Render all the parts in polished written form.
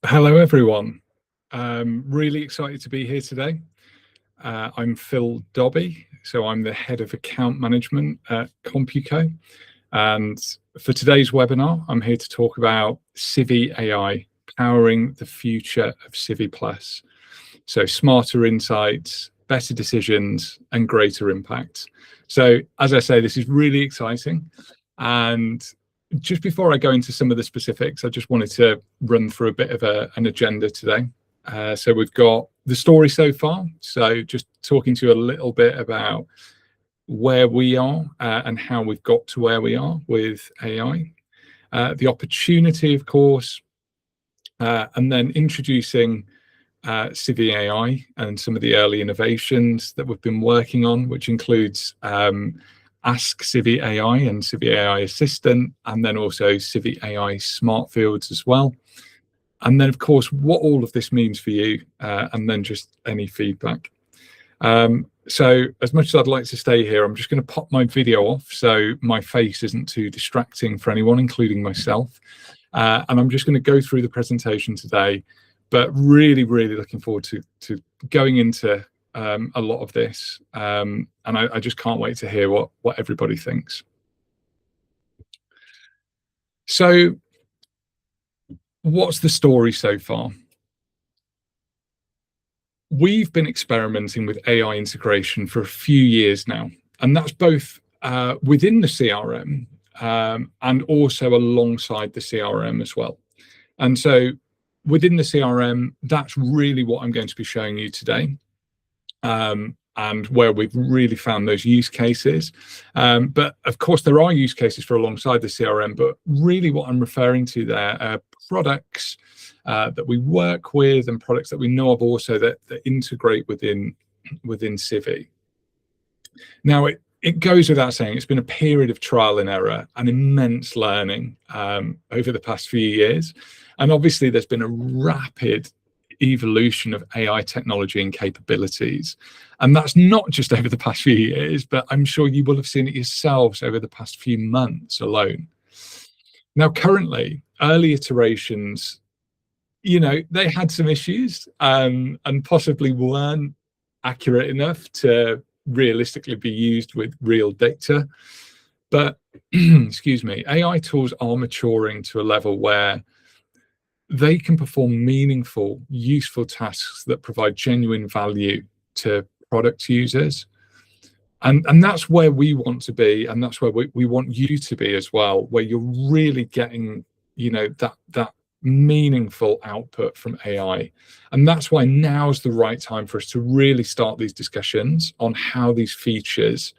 Hello, everyone. Really excited to be here today. I'm Phil Dobby, so I'm the head of account management at CompuCo. And for today's webinar, I'm here to talk about CiviAI, powering the future of CiviPlus. So smarter insights, better decisions, and greater impact. So as I say, this is really exciting. And just before I go into some of the specifics, I just wanted to run through a bit of an agenda today. So we've got the story so far. So just talking to you a little bit about where we are and how we've got to where we are with AI. The opportunity, of course, and then introducing CiviAI and some of the early innovations that we've been working on, which includes Ask CiviAI and CiviAI Assistant, and then also CiviAI Smart Fields as well. And then, of course, what all of this means for you, and then just any feedback. So as much as I'd like to stay here, I'm just going to pop my video off so my face isn't too distracting for anyone, including myself. And I'm just going to go through the presentation today, but really, really looking forward to going into a lot of this, and I just can't wait to hear what everybody thinks. So what's the story so far? We've been experimenting with AI integration for a few years now, and that's both within the CRM and also alongside the CRM as well. And so within the CRM, that's really what I'm going to be showing you today. And where we've really found those use cases. But of course, there are use cases for alongside the CRM, but really what I'm referring to there are products that we work with and products that we know of also that integrate within Civi. Now, it goes without saying, it's been a period of trial and error and immense learning over the past few years. And obviously, there's been a rapid evolution of AI technology and capabilities. And that's not just over the past few years, but I'm sure you will have seen it yourselves over the past few months alone. Now, currently, early iterations, they had some issues and possibly weren't accurate enough to realistically be used with real data. But, excuse me, AI tools are maturing to a level where they can perform meaningful, useful tasks that provide genuine value to product users. And that's where we want to be, and that's where we want you to be as well, where you're really getting, that meaningful output from AI. And that's why now's the right time for us to really start these discussions on how these features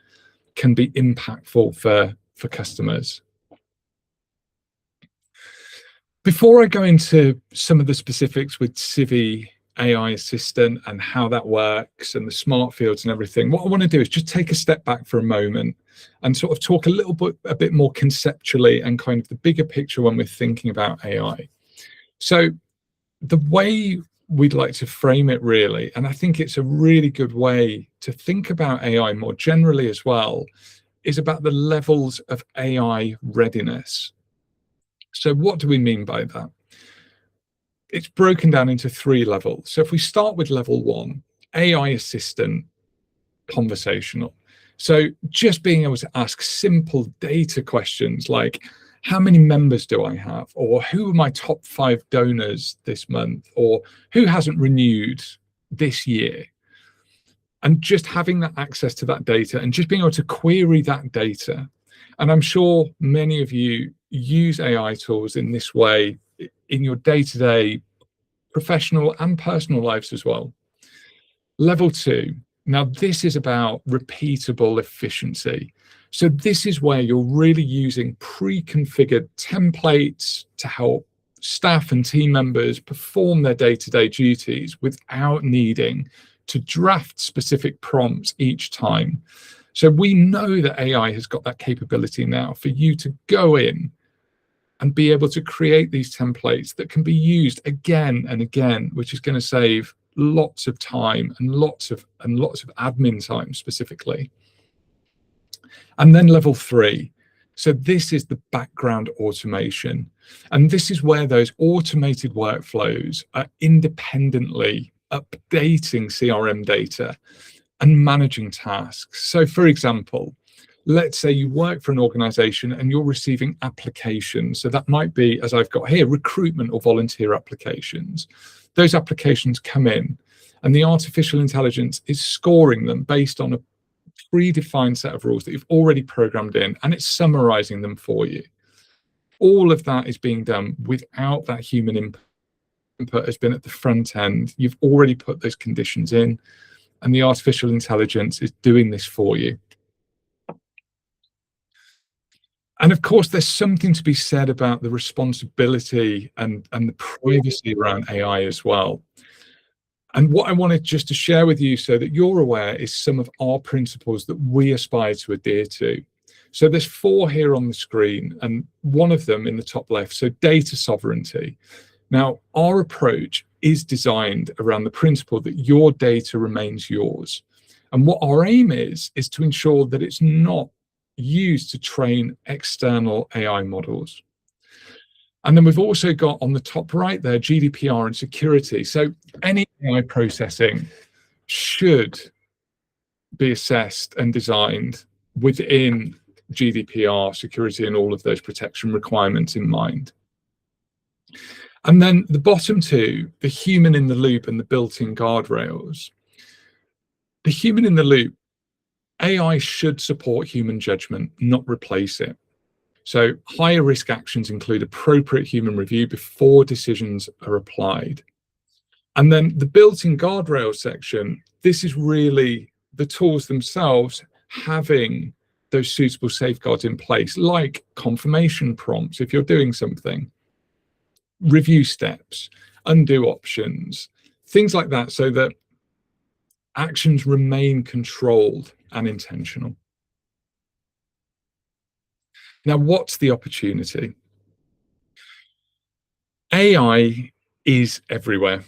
can be impactful for customers. Before I go into some of the specifics with CiviAI Assistant and how that works and the smart fields and everything, what I want to do is just take a step back for a moment and sort of talk a bit more conceptually and kind of the bigger picture when we're thinking about AI. So the way we'd like to frame it really, and I think it's a really good way to think about AI more generally as well, is about the levels of AI readiness. So what do we mean by that? It's broken down into 3 levels. So if we start with level 1, AI assistant conversational. So just being able to ask simple data questions like, how many members do I have? Or who are my top 5 donors this month? Or who hasn't renewed this year? And just having that access to that data and just being able to query that data. And I'm sure many of you use AI tools in this way in your day-to-day professional and personal lives as well. Level 2. Now, this is about repeatable efficiency. So this is where you're really using pre-configured templates to help staff and team members perform their day-to-day duties without needing to draft specific prompts each time. So we know that AI has got that capability now for you to go in and be able to create these templates that can be used again and again, which is going to save lots of time and lots of admin time specifically. And then level 3. So this is the background automation. And this is where those automated workflows are independently updating CRM data and managing tasks. So for example, let's say you work for an organization and you're receiving applications. So that might be, as I've got here, recruitment or volunteer applications. Those applications come in and the artificial intelligence is scoring them based on a predefined set of rules that you've already programmed in, and it's summarizing them for you. All of that is being done without that human input has been at the front end. You've already put those conditions in, and the artificial intelligence is doing this for you. And of course, there's something to be said about the responsibility and the privacy around AI as well. And what I wanted just to share with you so that you're aware is some of our principles that we aspire to adhere to. So there's 4 here on the screen, and one of them in the top left, so data sovereignty. Now, our approach is designed around the principle that your data remains yours. And what our aim is to ensure that it's not used to train external AI models. And then we've also got on the top right there, GDPR and security. So any AI processing should be assessed and designed within GDPR, security, and all of those protection requirements in mind. And then the bottom 2, the human in the loop and the built-in guardrails. The human in the loop, AI should support human judgment, not replace it. So higher risk actions include appropriate human review before decisions are applied. And then the built-in guardrail section, this is really the tools themselves having those suitable safeguards in place, like confirmation prompts if you're doing something, review steps, undo options, things like that, so that actions remain controlled and intentional. Now, what's the opportunity? AI is everywhere,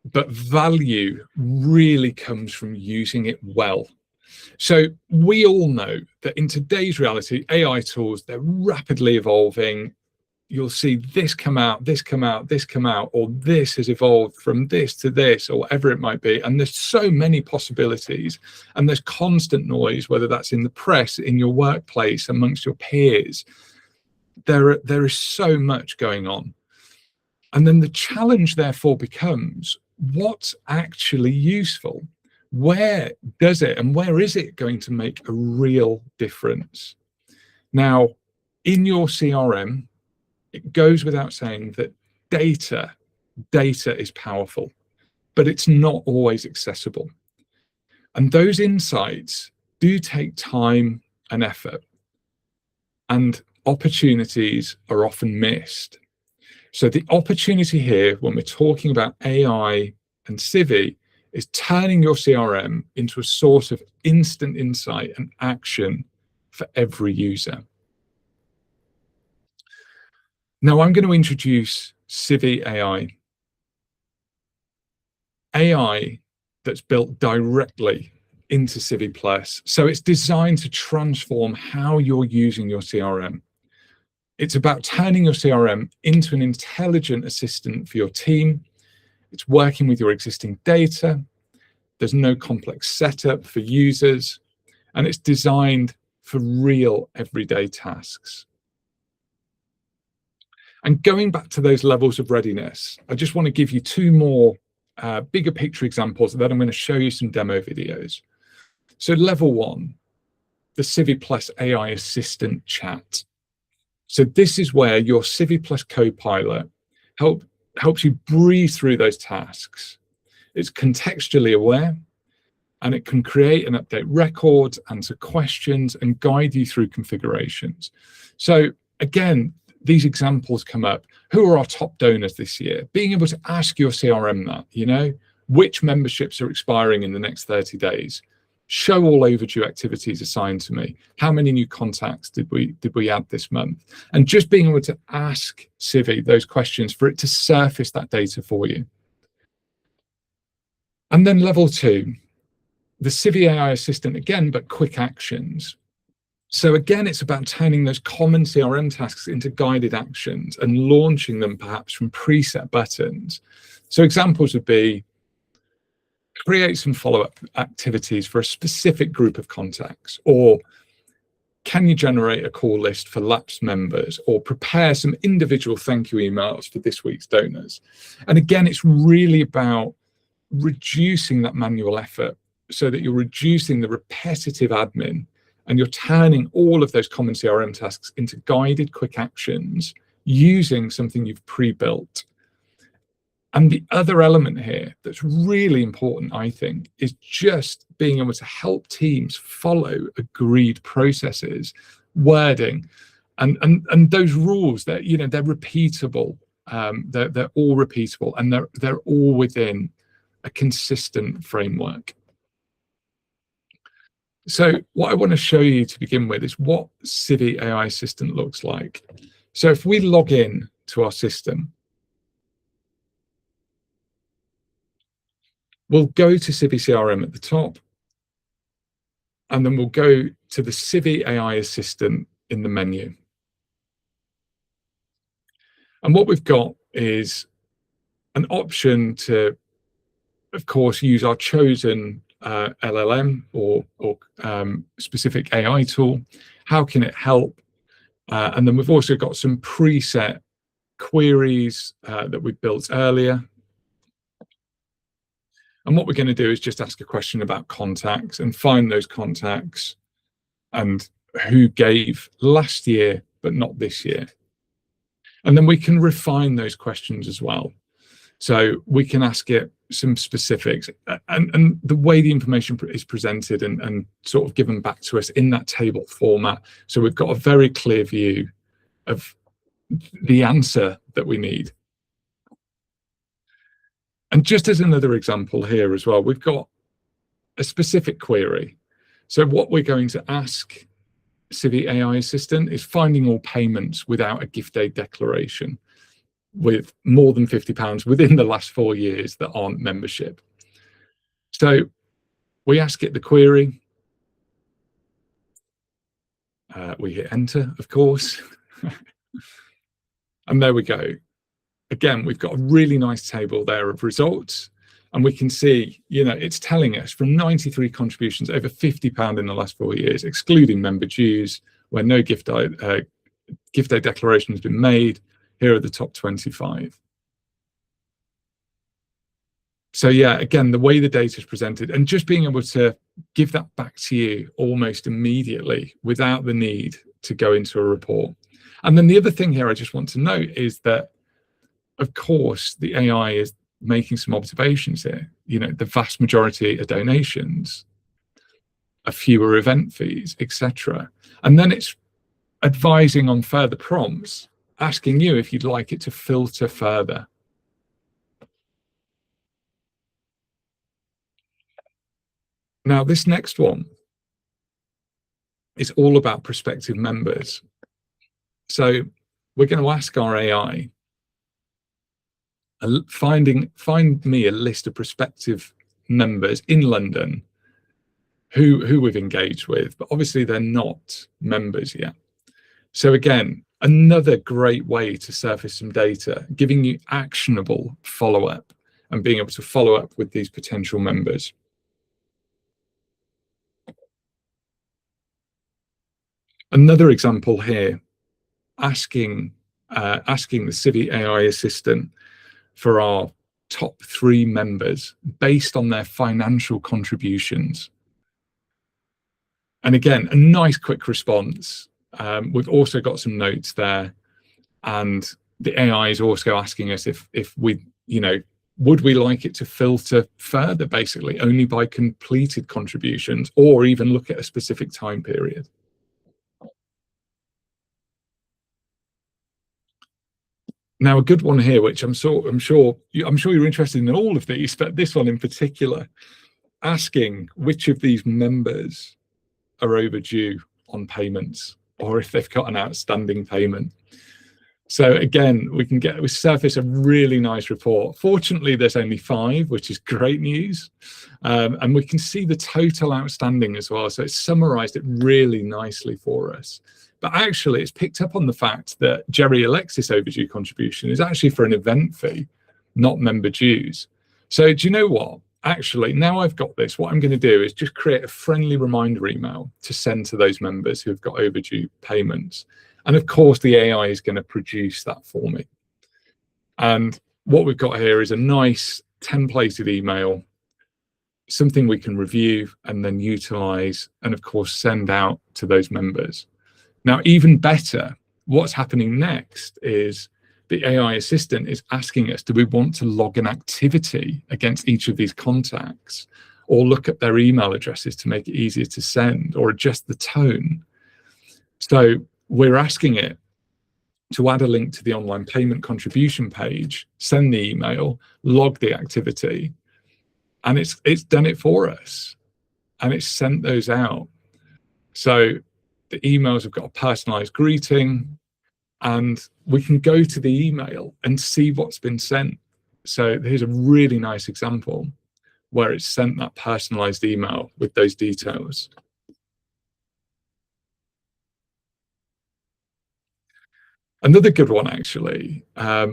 but value really comes from using it well. So we all know that in today's reality, AI tools, they're rapidly evolving. You'll see this come out, this come out, this come out, or this has evolved from this to this, or whatever it might be. And there's so many possibilities, and there's constant noise, whether that's in the press, in your workplace, amongst your peers. There is so much going on. And then the challenge therefore becomes, what's actually useful? Where does it and where is it going to make a real difference? Now, in your CRM, it goes without saying that data is powerful, but it's not always accessible. And those insights do take time and effort, and opportunities are often missed. So the opportunity here, when we're talking about AI and Civi, is turning your CRM into a source of instant insight and action for every user. Now I'm going to introduce CiviAI. AI that's built directly into CiviPlus. So it's designed to transform how you're using your CRM. It's about turning your CRM into an intelligent assistant for your team. It's working with your existing data. There's no complex setup for users, and it's designed for real everyday tasks. And going back to those levels of readiness, I just want to give you 2 more bigger picture examples, and then I'm going to show you some demo videos. So level 1, the CiviPlus AI Assistant chat. So this is where your CiviPlus Copilot helps you breathe through those tasks. It's contextually aware, and it can create and update records, answer questions, and guide you through configurations. So again, these examples come up. Who are our top donors this year? Being able to ask your CRM that, which memberships are expiring in the next 30 days? Show all overdue activities assigned to me. How many new contacts did we add this month? And just being able to ask Civi those questions for it to surface that data for you. And then level 2, the CiviAI Assistant again, but quick actions. So again, it's about turning those common CRM tasks into guided actions and launching them perhaps from preset buttons. So examples would be create some follow-up activities for a specific group of contacts, or can you generate a call list for lapsed members, or prepare some individual thank you emails for this week's donors. And again, it's really about reducing that manual effort so that you're reducing the repetitive admin and you're turning all of those common CRM tasks into guided quick actions using something you've pre-built. And the other element here that's really important, I think, is just being able to help teams follow agreed processes, wording, and those rules that they're repeatable. They're all repeatable, and they're all within a consistent framework. So what I want to show you to begin with is what CiviAI Assistant looks like. So if we log in to our system, we'll go to CiviCRM at the top, and then we'll go to the CiviAI Assistant in the menu. And what we've got is an option to, of course, use our chosen LLM or specific AI tool. How can it help? And then we've also got some preset queries that we built earlier. And what we're going to do is just ask a question about contacts and find those contacts and who gave last year, but not this year. And then we can refine those questions as well. So we can ask it some specifics, and the way the information is presented and sort of given back to us in that table format. So we've got a very clear view of the answer that we need. And just as another example here as well, we've got a specific query. So what we're going to ask CiviAI Assistant is finding all payments without a gift aid declaration with more than £50 within the last 4 years that aren't membership. So we ask it the query. We hit enter, of course. And there we go. Again, we've got a really nice table there of results, and we can see, it's telling us from 93 contributions, over £50 in the last 4 years, excluding member dues, where no gift aid declaration has been made. Here are the top 25. So yeah, again, the way the data is presented and just being able to give that back to you almost immediately without the need to go into a report. And then the other thing here I just want to note is that, of course, the AI is making some observations here. The vast majority are donations, a fewer event fees, etc. And then it's advising on further prompts, asking you if you'd like it to filter further. Now, this next one is all about prospective members. So we're going to ask our AI, find me a list of prospective members in London who we've engaged with, but obviously they're not members yet. So again, another great way to surface some data, giving you actionable follow-up and being able to follow up with these potential members. Another example here, asking the CiviAI Assistant for our top 3 members based on their financial contributions. And again, a nice quick response. We've also got some notes there, and the AI is also asking us if we, would we like it to filter further, basically only by completed contributions, or even look at a specific time period. Now, a good one here, which I'm sure you're interested in all of these, but this one in particular, asking which of these members are overdue on payments, or if they've got an outstanding payment. So again, we surface a really nice report. Fortunately, there's only 5, which is great news. And we can see the total outstanding as well. So it's summarized it really nicely for us. But actually, it's picked up on the fact that Jerry Alexis overdue contribution is actually for an event fee, not member dues. So do you know what? Actually, now I've got this, what I'm going to do is just create a friendly reminder email to send to those members who've got overdue payments. And of course, the AI is going to produce that for me. And what we've got here is a nice templated email, something we can review and then utilize, and of course, send out to those members. Now, even better, what's happening next is the AI assistant is asking us, do we want to log an activity against each of these contacts, or look at their email addresses to make it easier to send, or adjust the tone? So we're asking it to add a link to the online payment contribution page, send the email, log the activity, and it's done it for us, and it's sent those out. So the emails have got a personalized greeting, and we can go to the email and see what's been sent. So here's a really nice example where it's sent that personalized email with those details. Another good one, actually,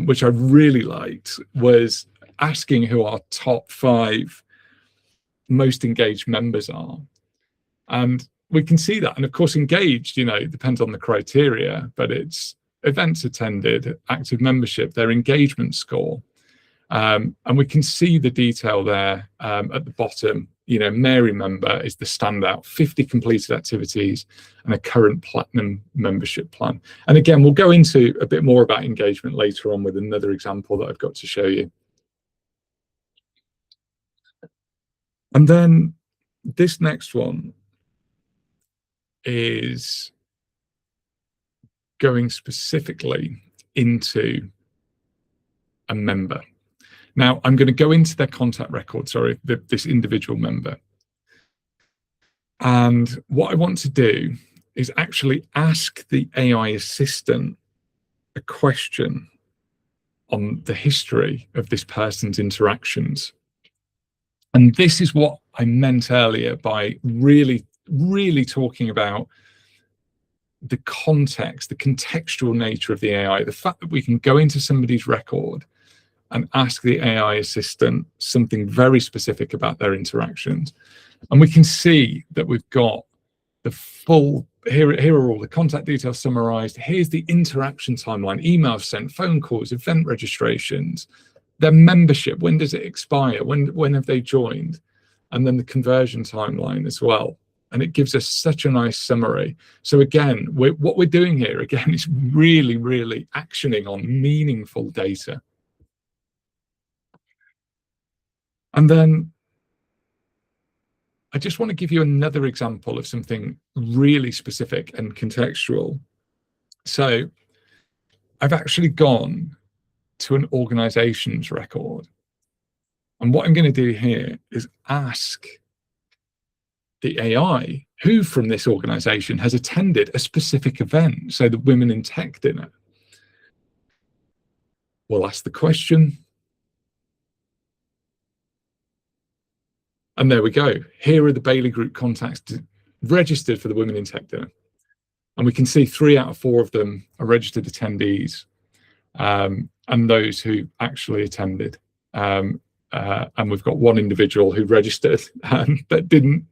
which I really liked, was asking who our top 5 most engaged members are. And we can see that. And of course, engaged, it depends on the criteria, but it's events attended, active membership, their engagement score. And we can see the detail there at the bottom. Mary member is the standout, 50 completed activities and a current platinum membership plan. And again, we'll go into a bit more about engagement later on with another example that I've got to show you. And then this next one is going specifically into a member. Now, I'm going to go into their contact record, this individual member. And what I want to do is actually ask the AI assistant a question on the history of this person's interactions. And this is what I meant earlier by really, really talking about the context, the contextual nature of the AI, the fact that we can go into somebody's record and ask the AI assistant something very specific about their interactions. And we can see that we've got the full, here are all the contact details summarized. Here's the interaction timeline, emails sent, phone calls, event registrations, their membership, when does it expire, when have they joined, and then the conversion timeline as well. And it gives us such a nice summary. So again, what we're doing here, again, is really, really actioning on meaningful data. And then I just want to give you another example of something really specific and contextual. So I've actually gone to an organization's record. And what I'm going to do here is ask the AI who from this organization has attended a specific event. So the Women in Tech dinner. We'll ask the question. And there we go. Here are the Bailey Group contacts registered for the Women in Tech dinner. And we can see 3 out of 4 of them are registered attendees, and those who actually attended. And we've got 1 individual who registered but didn't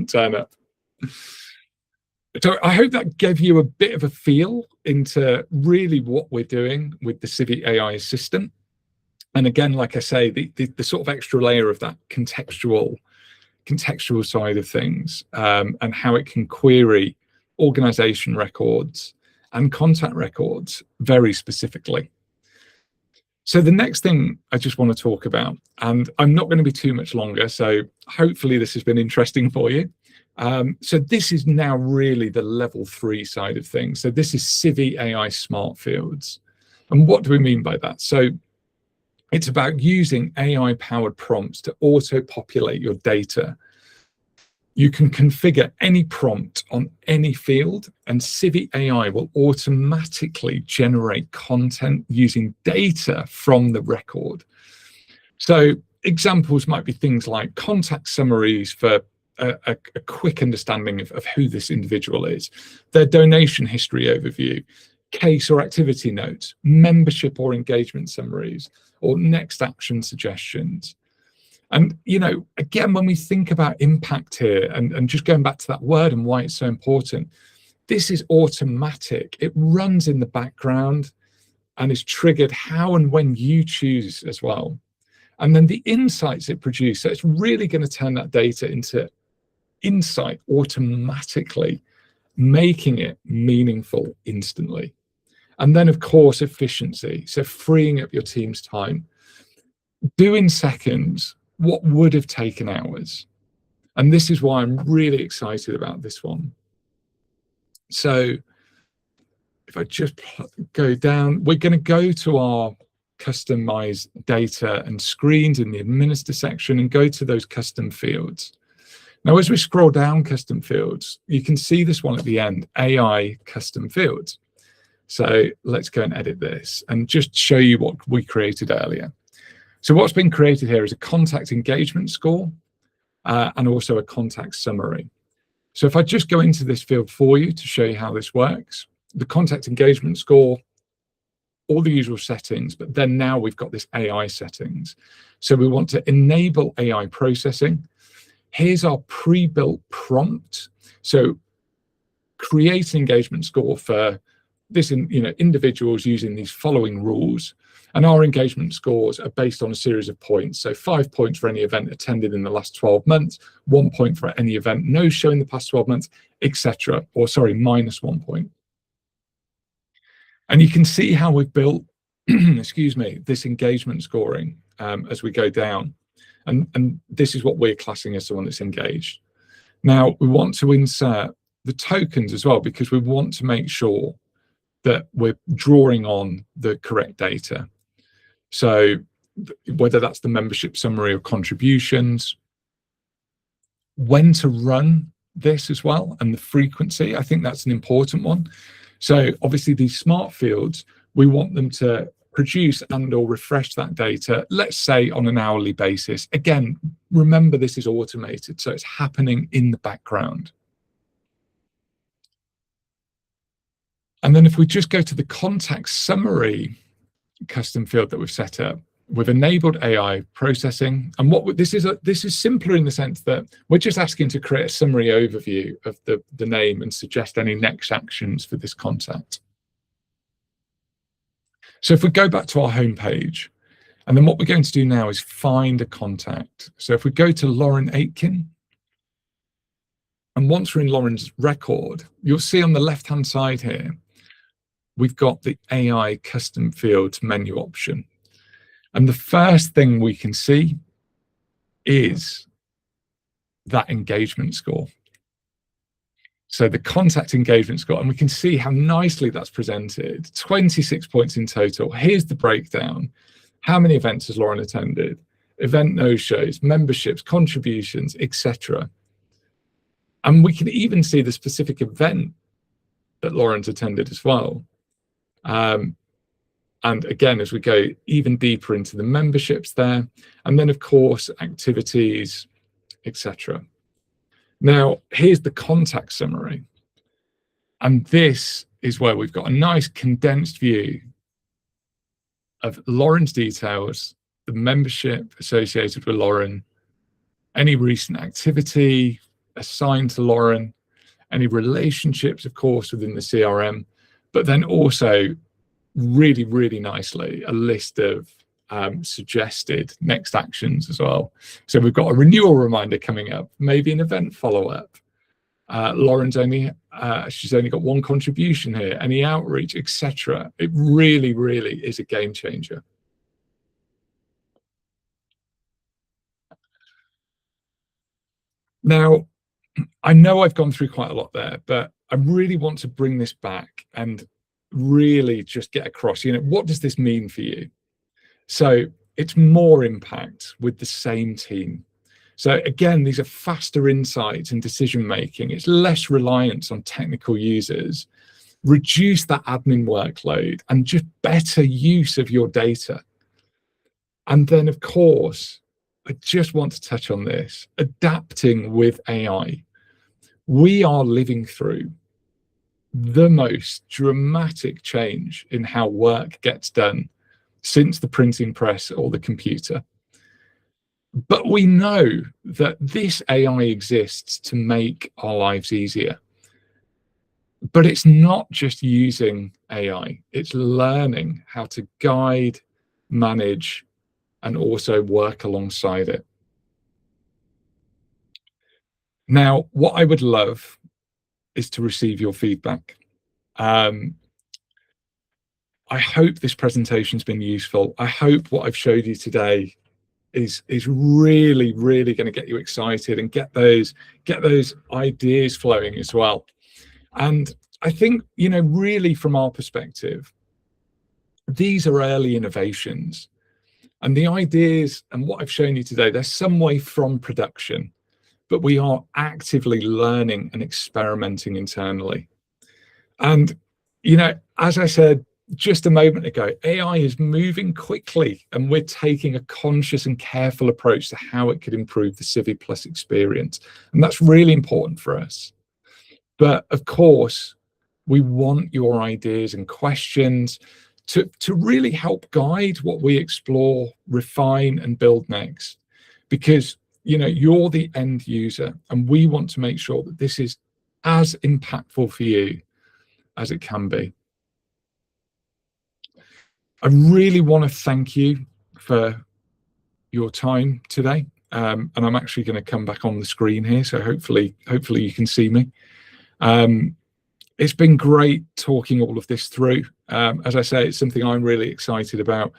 turn up. So I hope that gave you a bit of a feel into really what we're doing with the CiviAI assistant. And again, like I say, the sort of extra layer of that contextual side of things, and how it can query organization records and contact records very specifically. So the next thing I just want to talk about, and I'm not going to be too much longer, so hopefully this has been interesting for you. So this is now really the level 3 side of things. So this is CiviAI Smart Fields. And what do we mean by that? So it's about using AI-powered prompts to auto-populate your data You can configure any prompt on any field, and CiviAI will automatically generate content using data from the record. So examples might be things like contact summaries for a quick understanding of who this individual is, their donation history overview, case or activity notes, membership or engagement summaries, or next action suggestions. And, again, when we think about impact here, and just going back to that word and why it's so important, this is automatic. It runs in the background and is triggered how and when you choose as well. And then the insights it produces, so it's really going to turn that data into insight automatically, making it meaningful instantly. And then, of course, efficiency. So freeing up your team's time. Do in seconds what would have taken hours. And this is why I'm really excited about this one. So if I just go down, we're going to go to our customize data and screens in the administer section and go to those custom fields. Now, as we scroll down custom fields, you can see this one at the end, AI custom fields. So let's go and edit this and just show you what we created earlier. So what's been created here is a contact engagement score and also a contact summary. So if I just go into this field for you to show you how this works, the contact engagement score, all the usual settings, but then now we've got this AI settings. So we want to enable AI processing. Here's our pre-built prompt. So create an engagement score for this, individuals using these following rules. And our engagement scores are based on a series of points. So 5 points for any event attended in the last 12 months, 1 point for any event no show in the past 12 months, etc. Or sorry, -1 point. And you can see how we've built, excuse me, this engagement scoring as we go down. And this is what we're classing as someone that's engaged. Now, we want to insert the tokens as well, because we want to make sure that we're drawing on the correct data. So whether that's the membership summary or contributions, when to run this as well, and the frequency, I think that's an important one. So obviously these smart fields, we want them to produce and or refresh that data, let's say on an hourly basis. Again, remember this is automated, so it's happening in the background. And then if we just go to the contact summary custom field that we've set up, we've enabled AI processing. And what this is simpler in the sense that we're just asking to create a summary overview of the name and suggest any next actions for this contact. So if we go back to our homepage, and then what we're going to do now is find a contact. So if we go to Lauren Aitken, and once we're in Lauren's record, you'll see on the left-hand side here, we've got the AI custom fields menu option. And the first thing we can see is that engagement score. So the contact engagement score, and we can see how nicely that's presented, 26 points in total. Here's the breakdown. How many events has Lauren attended? Event no-shows, memberships, contributions, etc. And we can even see the specific event that Lauren's attended as well. And again, as we go even deeper into the memberships there, and then of course, activities, etc. Now, here's the contact summary. And this is where we've got a nice condensed view of Lauren's details, the membership associated with Lauren, any recent activity assigned to Lauren, any relationships, of course, within the CRM, but then also really, really nicely, a list of suggested next actions as well. So we've got a renewal reminder coming up, maybe an event follow-up. Lauren's she's only got one contribution here, any outreach, etc. It really, really is a game changer. Now, I know I've gone through quite a lot there, but I really want to bring this back and really just get across, what does this mean for you? So it's more impact with the same team. So again, these are faster insights and decision making. It's less reliance on technical users, reduce that admin workload, and just better use of your data. And then, of course, I just want to touch on this, adapting with AI. We are living through the most dramatic change in how work gets done since the printing press or the computer. But we know that this AI exists to make our lives easier. But it's not just using AI, it's learning how to guide, manage, and also work alongside it. Now, what I would love is to receive your feedback. Um, I hope this presentation's been useful. I hope what I've showed you today is really, really going to get you excited and get those ideas flowing as well. And I think, really from our perspective, these are early innovations. And the ideas and what I've shown you today, they're some way from production, but we are actively learning and experimenting internally. And, as I said just a moment ago, AI is moving quickly, and we're taking a conscious and careful approach to how it could improve the CiviPlus experience. And that's really important for us. But of course, we want your ideas and questions to really help guide what we explore, refine, and build next. Because, you're the end user, and we want to make sure that this is as impactful for you as it can be. I really want to thank you for your time today. And I'm actually going to come back on the screen here, so hopefully you can see me. It's been great talking all of this through. As I say, it's something I'm really excited about,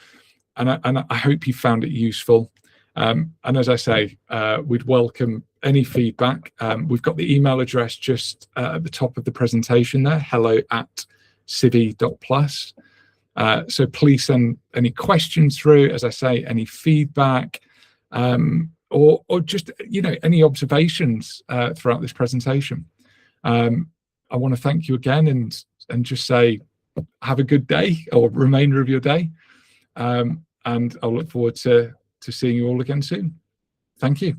and I hope you found it useful. And as I say, we'd welcome any feedback. We've got the email address just at the top of the presentation there, hello@civi.plus. So please send any questions through, as I say, any feedback, or just any observations throughout this presentation. I want to thank you again and just say have a good day or remainder of your day, and I'll look forward to seeing you all again soon. Thank you.